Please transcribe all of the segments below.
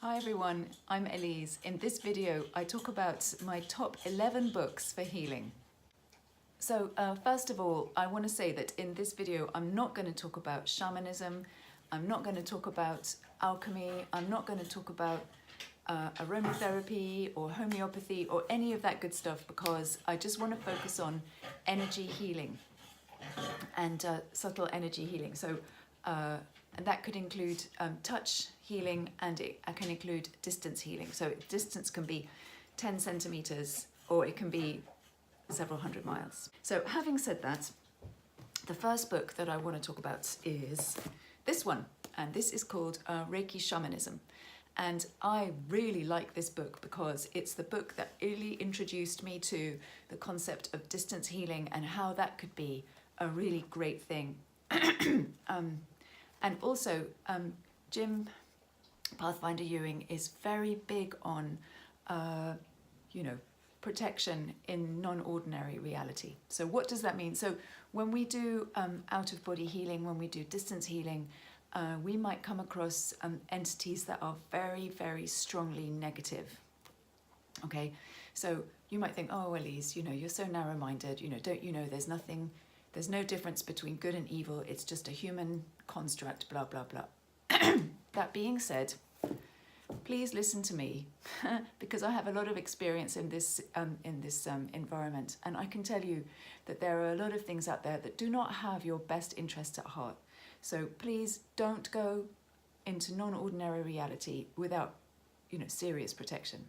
Hi everyone, I'm Elise. In this video, I talk about my top 11 books for healing. So first of all, I want to say that in this video, I'm not going to talk about shamanism. I'm not going to talk about alchemy. I'm not going to talk about aromatherapy or homeopathy or any of that good stuff, because I just want to focus on energy healing and subtle energy healing. So and that could include touch healing, and it can include distance healing. So distance can be 10 centimeters or it can be several hundred miles. So having said that, the first book that I want to talk about is this one, and this is called Reiki Shamanism. And I really like this book because it's the book that really introduced me to the concept of distance healing and how that could be a really great thing. And also, Jim Pathfinder Ewing is very big on, protection in non-ordinary reality. So what does that mean? So when we do out-of-body healing, when we do distance healing, we might come across entities that are very, very strongly negative. Okay, so you might think, oh, Elise, you're so narrow-minded, don't you know there's no difference between good and evil, it's just a human construct, blah, blah, blah. That being said, please listen to me, because I have a lot of experience in this environment, and I can tell you that there are a lot of things out there that do not have your best interests at heart. So please don't go into non-ordinary reality without, serious protection.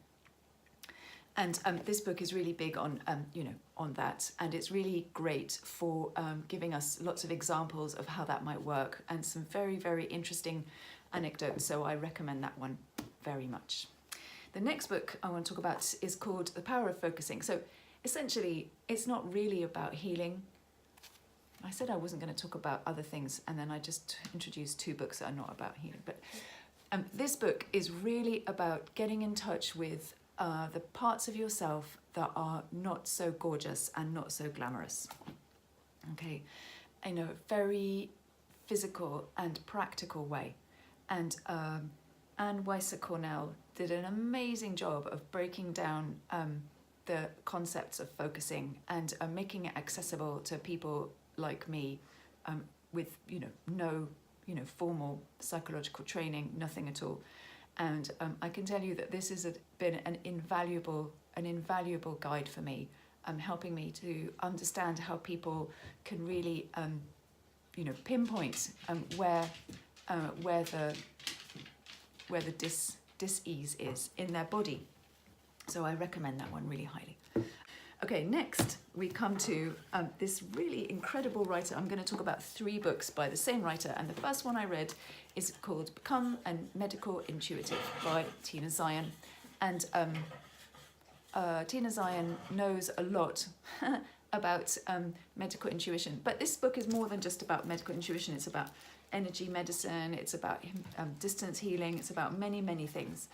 And this book is really big on, on that, and it's really great for giving us lots of examples of how that might work and some very, very interesting anecdotes. So I recommend that one very much. The next book I want to talk about is called The Power of Focusing. So essentially, it's not really about healing. I said I wasn't going to talk about other things, and then I just introduced two books that are not about healing. But this book is really about getting in touch with the parts of yourself that are not so gorgeous and not so glamorous. Okay, in a very physical and practical way. And Weiser Cornell did an amazing job of breaking down the concepts of focusing and making it accessible to people like me with no formal psychological training, nothing at all. And I can tell you that this has been an invaluable guide for me, helping me to understand how people can really, pinpoint where the dis-ease is in their body. So I recommend that one really highly. Okay, next we come to this really incredible writer. I'm going to talk about 3 books by the same writer, and the first one I read is called Become a Medical Intuitive by Tina Zion. And Tina Zion knows a lot about medical intuition, but this book is more than just about medical intuition. It's about energy medicine, it's about distance healing, it's about many, many things.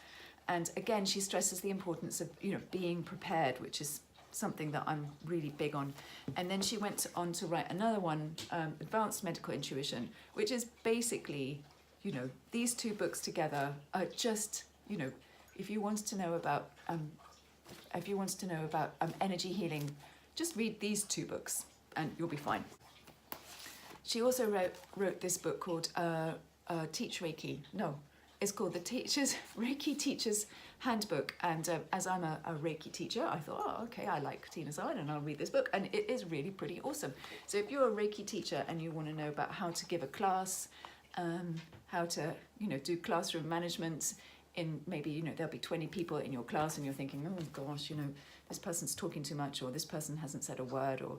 And again, she stresses the importance of being prepared, which is something that I'm really big on. And then she went on to write another one, Advanced Medical Intuition, which is basically, these 2 books together are just, if you want to know about energy healing, just read these 2 books and you'll be fine. She also wrote this book called Teach Reiki. No, it's called the Reiki Teacher's Handbook. And as I'm a Reiki teacher, I thought, oh, okay, I like Tina Zion and I'll read this book. And it is really pretty awesome. So if you're a Reiki teacher and you want to know about how to give a class, how to, do classroom management in maybe, there'll be 20 people in your class and you're thinking, oh gosh, this person's talking too much, or this person hasn't said a word, or,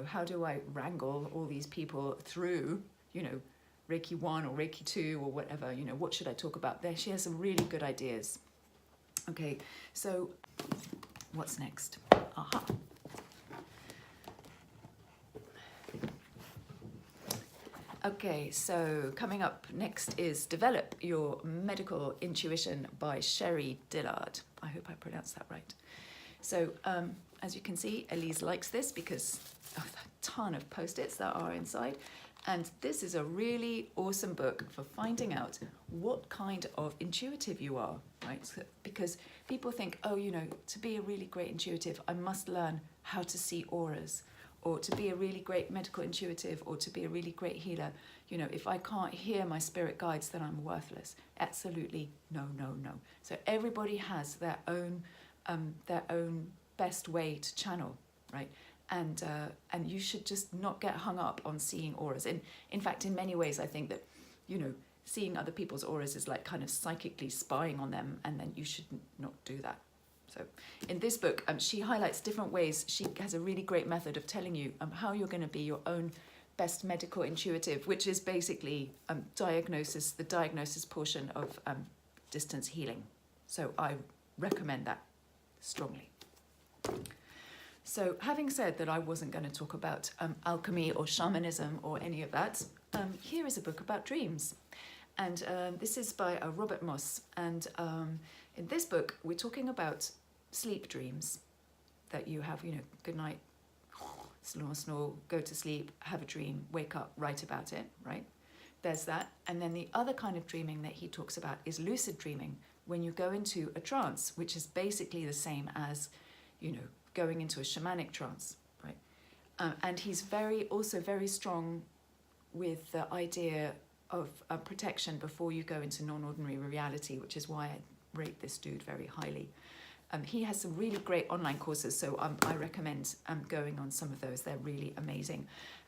how do I wrangle all these people through, Reiki 1 or Reiki 2 or whatever, what should I talk about there? She has some really good ideas. Okay, so what's next? Aha. Okay, so coming up next is Develop Your Medical Intuition by Sherrie Dillard. I hope I pronounced that right. So as you can see, Elise likes this because of a ton of post-its that are inside. And this is a really awesome book for finding out what kind of intuitive you are, right? So, because people think, oh, you know, to be a really great intuitive, I must learn how to see auras, or to be a really great medical intuitive, or to be a really great healer. You know, if I can't hear my spirit guides, then I'm worthless. Absolutely no, no, no. So everybody has their own best way to channel, right? And you should just not get hung up on seeing auras. And in fact, in many ways, I think that, you know, seeing other people's auras is like kind of psychically spying on them, and then you should not do that. So in this book, she highlights different ways. She has a really great method of telling you how you're going to be your own best medical intuitive, which is basically the diagnosis portion of distance healing. So I recommend that strongly. So having said that I wasn't going to talk about alchemy or shamanism or any of that, here is a book about dreams. And this is by Robert Moss. And in this book, we're talking about sleep dreams that you have, you know, good night, snore, snore, go to sleep, have a dream, wake up, write about it, right? There's that. And then the other kind of dreaming that he talks about is lucid dreaming, when you go into a trance, which is basically the same as, you know, going into a shamanic trance, right? And he's also very strong with the idea of protection before you go into non-ordinary reality, which is why I rate this dude very highly. He has some really great online courses, so I recommend going on some of those. They're really amazing.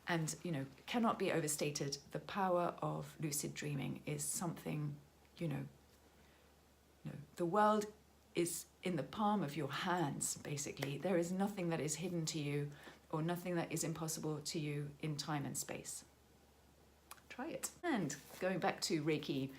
And, you know, cannot be overstated. The power of lucid dreaming is something, you know, the world is in the palm of your hands, basically. There is nothing that is hidden to you or nothing that is impossible to you in time and space. Try it. And going back to Reiki,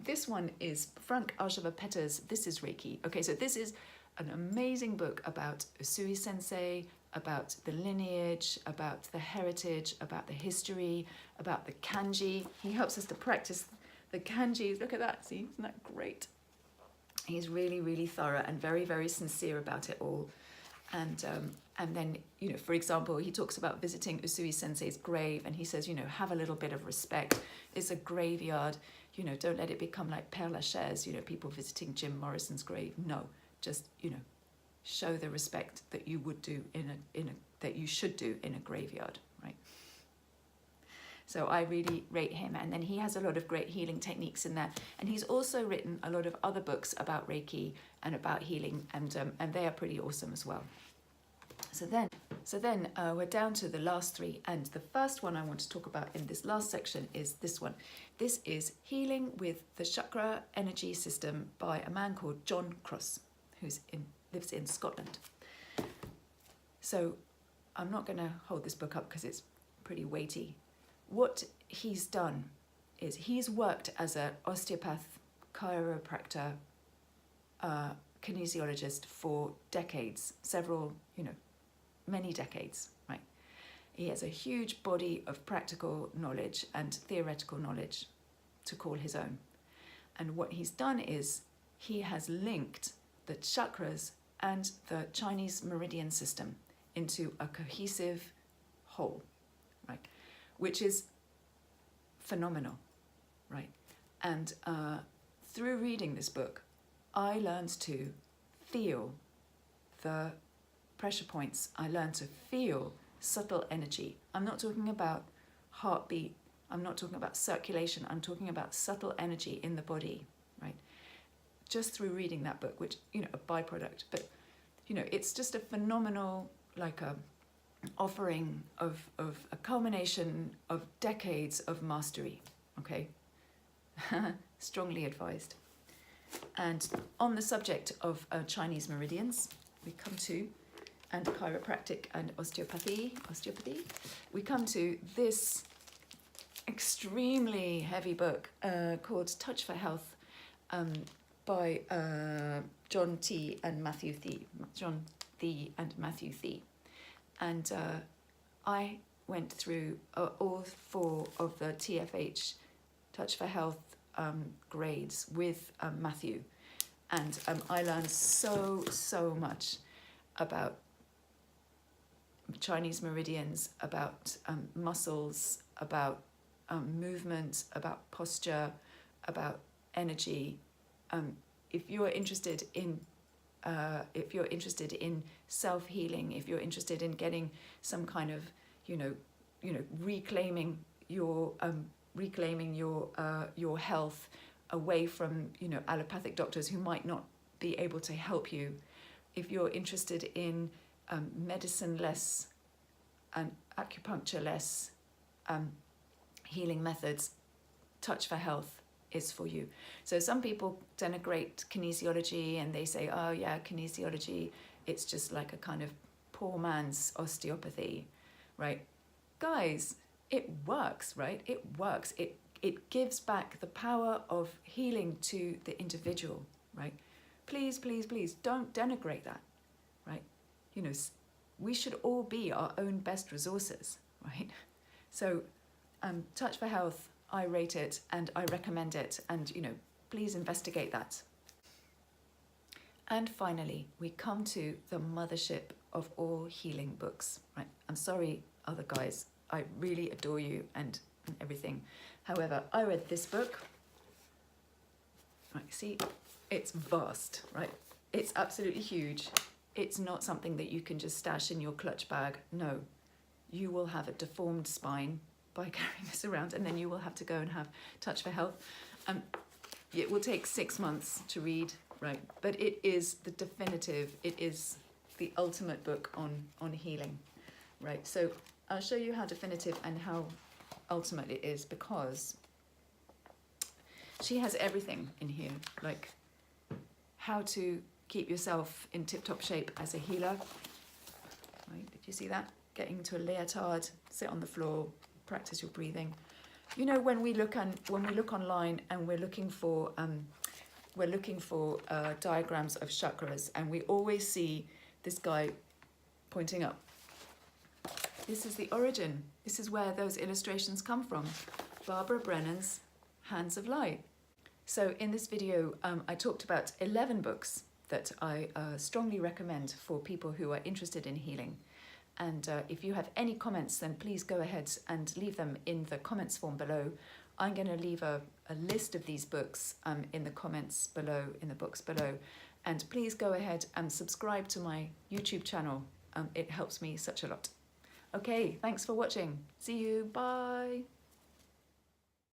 this one is Frank Arjava Petter's This is Reiki. Okay, so this is an amazing book about Usui Sensei, about the lineage, about the heritage, about the history, about the kanji. He helps us to practice the kanjis. Look at that, see, isn't that great? He's really, really thorough and very, very sincere about it all. And then, you know, for example, he talks about visiting Usui Sensei's grave, and he says, you know, have a little bit of respect. It's a graveyard, you know, don't let it become like Père Lachaise, you know, people visiting Jim Morrison's grave. No, just, you know, show the respect that you would do that you should do in a graveyard, right? So I really rate him. And then he has a lot of great healing techniques in there. And he's also written a lot of other books about Reiki and about healing, and they are pretty awesome as well. So then we're down to the last three. And the first one I want to talk about in this last section is this one. This is Healing with the Chakra Energy System by a man called John Cross, who lives in Scotland. So I'm not going to hold this book up because it's pretty weighty. What he's done is he's worked as an osteopath, chiropractor, kinesiologist for decades, many decades, right? He has a huge body of practical knowledge and theoretical knowledge to call his own. And what he's done is he has linked the chakras and the Chinese meridian system into a cohesive whole, right? Which is phenomenal, right? And through reading this book, I learned to feel the pressure points. I learned to feel subtle energy. I'm not talking about heartbeat. I'm not talking about circulation. I'm talking about subtle energy in the body, right? Just through reading that book, which, you know, a byproduct. But, you know, it's just a phenomenal, like a offering of a culmination of decades of mastery, okay? Strongly advised. And on the subject of Chinese meridians, we come to, and chiropractic and osteopathy, we come to this extremely heavy book called Touch for Health by John Thie and Matthew Thie. John Thie and Matthew Thie. And I went through all 4 of the TFH, Touch for Health grades with Matthew. And I learned so much about Chinese meridians, about muscles, about movement, about posture, about energy. If you're interested in self-healing, if you're interested in getting some kind of, reclaiming your health away from, allopathic doctors who might not be able to help you, if you're interested in medicine-less and acupuncture-less healing methods, Touch for Health is for you. So some people denigrate kinesiology and they say, oh yeah, kinesiology, it's just like a kind of poor man's osteopathy, right? Guys, it works, right? It works. It gives back the power of healing to the individual, right? Please, please, please don't denigrate that, right? We should all be our own best resources, right? So Touch for Health, I rate it and I recommend it, and please investigate that. And finally, we come to the mothership of all healing books, right? I'm sorry, other guys, I really adore you and everything. However, I read this book, right? See, it's vast, right? It's absolutely huge. It's not something that you can just stash in your clutch bag. No, you will have a deformed spine by carrying this around, and then you will have to go and have Touch for Health. It will take 6 months to read, right? But it is the definitive, it is the ultimate book on healing, right? So I'll show you how definitive and how ultimate it is, because she has everything in here, like how to keep yourself in tip-top shape as a healer, right? Did you see that? Getting into a leotard, sit on the floor, practice your breathing. When we look online and we're looking for diagrams of chakras, and we always see this guy pointing up. This is the origin. This is where those illustrations come from. Barbara Brennan's Hands of Light. So in this video, I talked about 11 books that I strongly recommend for people who are interested in healing. And if you have any comments, then please go ahead and leave them in the comments form below. I'm going to leave a list of these books in the comments below, in the box below. And please go ahead and subscribe to my YouTube channel. It helps me such a lot. Okay, thanks for watching. See you. Bye.